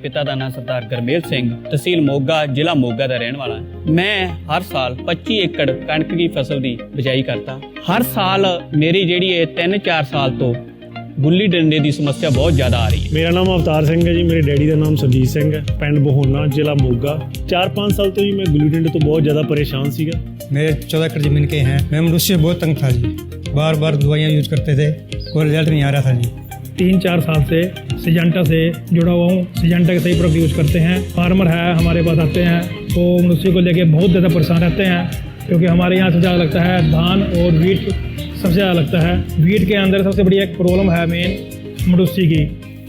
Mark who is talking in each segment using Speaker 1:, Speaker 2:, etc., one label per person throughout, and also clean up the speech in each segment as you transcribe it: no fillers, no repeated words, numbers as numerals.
Speaker 1: पिता का नाम सरदार गरमेल सिंह, तहसील मोगा, जिला मोगा का रहने वाला है। मैं हर साल 25 एकड़ कणक की फसल की बिजाई करता। हर साल मेरी जिहड़ी 3-4 साल तो गुल्ली डंडे की समस्या बहुत ज़्यादा आ रही है।
Speaker 2: मेरा नाम अवतार सिंह है जी। मेरे डैडी का नाम सुरजीत सिंह है, पिंड बहोना, जिला मोगा। 4-5 साल तो जी मैं गुल्ली डंडे तो बहुत ज़्यादा परेशान सीगा।
Speaker 3: मेरे 14 एकड़ ज़मीन के हैं। मैं मनुष्य से बहुत तंग था जी, बार बार दवाइयाँ यूज करते थे, कोई रिजल्ट नहीं आ रहा था जी।
Speaker 2: 3-4 साल से सिजेंटा से जुड़ा हुआ हूँ। सिजेंटा के सही प्रोडक्ट यूज करते हैं। फार्मर है हमारे पास आते हैं तो मनुष्य को लेके बहुत ज़्यादा परेशान रहते हैं, क्योंकि हमारे यहाँ से ज़्यादा लगता है धान और वीट सबसे ज़्यादा लगता है। वीट के अंदर सबसे बड़ी एक प्रॉब्लम है मेन मनुष्य की।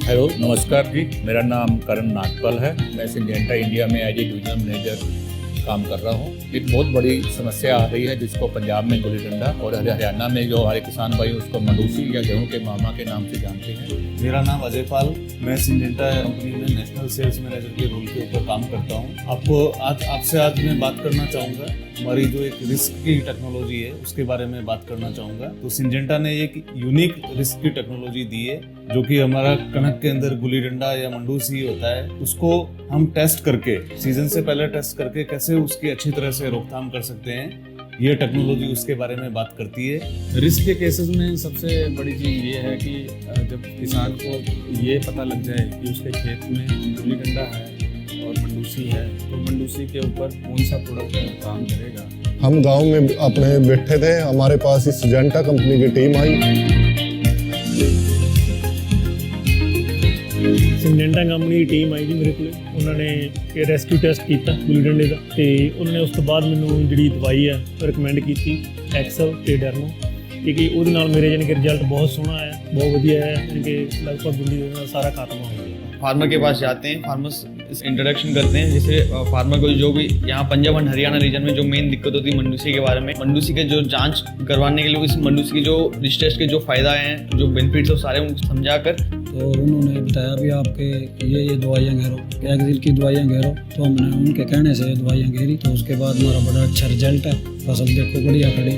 Speaker 4: हेलो नमस्कार जी, मेरा नाम करण नागपाल है। मैं सिंजेंटा इंडिया में एज ए डिवीजनल मैनेजर काम कर रहा हूँ। एक बहुत बड़ी समस्या आ रही है जिसको पंजाब में गुल्ली डंडा और हरियाणा में जो हमारे किसान भाई उसको मंडूसी या गेहूं के मामा के नाम से जानते हैं।
Speaker 5: मेरा नाम अजय पाल, मैं सिंजेंटा कंपनी में नेशनल सेल्स मैनेजर के रोल के ऊपर काम करता हूँ। आपसे मैं बात करना चाहूँगा हमारी जो एक रिस्क की टेक्नोलॉजी है उसके बारे में बात करना चाहूँगा। तो सिंजेंटा ने एक यूनिक रिस्क की टेक्नोलॉजी दी है, जो कि हमारा कणक के अंदर गुल्ली डंडा या मंडूसी होता है, उसको हम टेस्ट करके सीजन से पहले टेस्ट करके कैसे उसकी अच्छी तरह से रोकथाम कर सकते हैं, ये टेक्नोलॉजी उसके बारे में बात करती है।
Speaker 6: रिस्क के केसेस में सबसे बड़ी चीज़ ये है कि जब किसान को ये पता लग जाए कि उसके खेत में गुल्ली डंडा है और मंडूसी है, तो मंडूसी के ऊपर कौन सा प्रोडक्ट काम करेगा।
Speaker 7: हम गांव में अपने बैठे थे, हमारे पास इस सिजेंटा कंपनी की टीम आई।
Speaker 2: सिंजेंटा कंपनी की टीम आई जी मेरे को, उन्होंने ये रेस्क्यू टेस्ट किया गुल्ली डंडे का, तो उन्होंने उस तो बाद मैनू जी दवाई है रिकमेंड की एक्सल ते डरनो, क्योंकि वो मेरे यानी कि रिजल्ट बहुत सोहना है, बहुत वधिया है, यानी कि लगभग गुल्ली डंडा सारा खत्म हो गया।
Speaker 8: फार्मर के पास जाते हैं, फार्मर्स इंट्रोडक्शन करते हैं, जैसे फार्मर को जो भी यहाँ पंजाब एंड हरियाणा रीजन में जो मेन दिक्कत होती है मंडूसी के बारे में, मंडूसी के जो जांच करवाने के लिए इस मंडूसी के जो रिस्टेस्ट के जो फायदा हैं, जो बेनिफिट्स है, सारे उनको समझा कर
Speaker 9: तो उन्होंने बताया भी आपके ये दवाइयाँ घेरो, कैक्सिल की दवाइयाँ घेरो, तो हमने उनके कहने से दवाइयाँ घेरी, तो उसके बाद हमारा बड़ा अच्छा रिजल्ट है। फसल देखो बढ़िया खड़ी।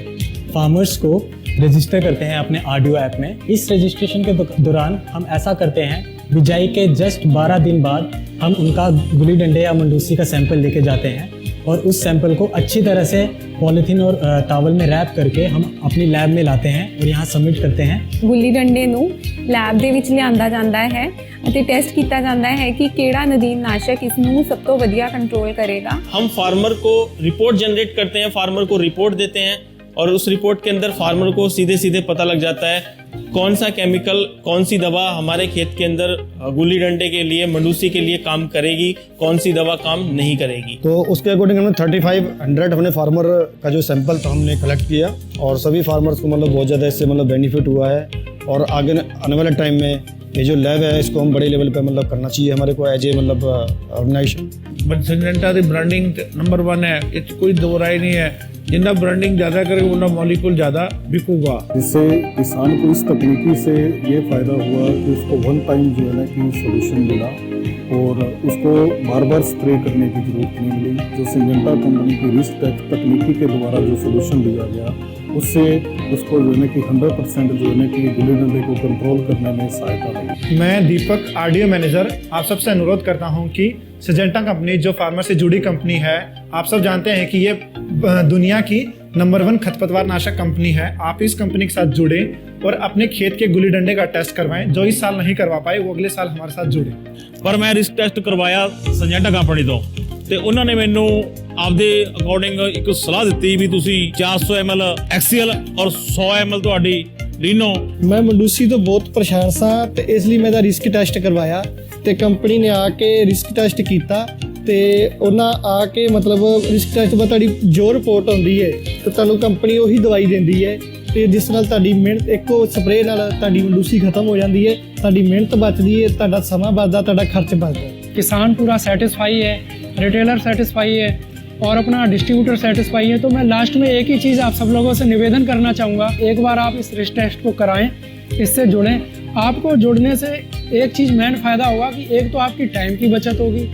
Speaker 10: फार्मर्स को रजिस्टर करते हैं अपने आडियो ऐप में। इस रजिस्ट्रेशन के दौरान हम ऐसा करते हैं, बिजाई के जस्ट 12 दिन बाद हम उनका गुल्ली डंडे या मंडूसी का सैंपल लेके जाते हैं और उस सैंपल को अच्छी तरह से पॉलीथीन और टॉवल में रैप करके हम अपनी लैब में लाते हैं और यहाँ सबमिट करते हैं।
Speaker 11: गुल्ली डंडे ਨੂੰ लैब ਦੇ ਵਿੱਚ ਲਿਆਂਦਾ ਜਾਂਦਾ ਹੈ ਅਤੇ ਟੈਸਟ ਕੀਤਾ ਜਾਂਦਾ है कि ਕਿਹੜਾ ਨਦੀਨ ਨਾਸ਼ਕ ਇਸ ਨੂੰ ਸਭ ਤੋਂ ਵਧੀਆ ਕੰਟਰੋਲ करेगा।
Speaker 12: हम फार्मर को रिपोर्ट जनरेट करते हैं, फार्मर को रिपोर्ट देते हैं और उस रिपोर्ट के अंदर फार्मर को सीधे सीधे पता लग जाता है कौन सा केमिकल, कौन सी दवा हमारे खेत के अंदर गुल्ली डंडे के लिए, मंडूसी के लिए काम करेगी, कौन सी दवा काम नहीं करेगी।
Speaker 13: तो उसके अकॉर्डिंग हमने 3500 हमने फार्मर का जो सैंपल था हमने कलेक्ट किया और सभी फार्मर्स को मतलब बहुत ज़्यादा इससे मतलब बेनिफिट हुआ है। और आगे आने वाले टाइम में ये जो लैब है इसको हम बड़े लेवल पे मतलब करना चाहिए हमारे को एज ए मतलब ऑर्गेनाइजेशन।
Speaker 14: सिंजेंटा की ब्रांडिंग नंबर 1 है, इस कोई दो राय नहीं है। जितना ब्रांडिंग ज़्यादा करेगा उतना मॉलिक्यूल ज़्यादा बिकूगा।
Speaker 7: इससे किसान को इस तकनीकी से ये फ़ायदा हुआ कि उसको वन टाइम जो है ना कि सोल्यूशन मिला और उसको बार बार स्प्रे करने की ज़रूरत नहीं मिली। जो सिंजेंटा कंपनी की रिस्क तकनीकी के द्वारा जो सोल्यूशन दिया गया उससे उसको जो है कि 100% जो है कि गुल्ली डंडे को कंट्रोल करने में सहायता मिली।
Speaker 15: मैं दीपक आरडीओ मैनेजर आप सबसे अनुरोध करता हूं कि सिजेंटा कंपनी जो फार्मर से जुड़ी कंपनी है, आप सब जानते हैं कि ये दुनिया की नंबर 1 खरपतवार नाशक कंपनी है। आप इस कंपनी के साथ जुड़े और अपने खेत के गुल्ली डंडे का टेस्ट करवाएं। जो इस साल नहीं करवा पाए वो अगले साल हमारे साथ जुड़े।
Speaker 12: पर मैं रिस्क टेस्ट करवाया सिंजेंटा कंपनी तो उन्होंने मैनू आपदे अकॉर्डिंग एक सलाह दी भी तुसी 400 ml एक्सीएल और 100 ml ਤੁਹਾਡੀ ਲੀਨੋ।
Speaker 13: मैं मंडूसी तो बहुत परेशान सा ते इसलिए मैं रिस्क टेस्ट करवाया ते कंपनी ने आके रिस्क टेस्ट किया ते उन्हें आके मतलब रिस्क टेस्ट में ਤੁਹਾਡੀ जो रिपोर्ट आती है तो ਤੁਹਾਨੂੰ कंपनी वही दवाई देती है ਤੇ ਜਿਸ ਨਾਲ ਤੁਹਾਡੀ ਮਿਹਨਤ ਇੱਕੋ ਸਪਰੇਅ ਨਾਲ ਤੁਹਾਡੀ ਮੰਡੂਸੀ ਖਤਮ ਹੋ ਜਾਂਦੀ ਹੈ, ਤੁਹਾਡੀ ਮਿਹਨਤ ਬਚਦੀ ਹੈ, ਤੁਹਾਡਾ ਸਮਾਂ ਬਚਦਾ, ਤੁਹਾਡਾ ਖਰਚ ਬਚਦਾ।
Speaker 2: किसान पूरा सेटिस्फाई है, रिटेलर सेटिस्फाई है और अपना डिस्ट्रीब्यूटर सेटिस्फाई है। तो मैं लास्ट में एक ही चीज़ आप सब लोगों से निवेदन करना चाहूँगा, एक बार आप इस रिस्क टेस्ट को कराएं, इससे जुड़ें। आपको जुड़ने से एक चीज़ मेन फ़ायदा होगा कि एक तो आपकी टाइम की बचत होगी,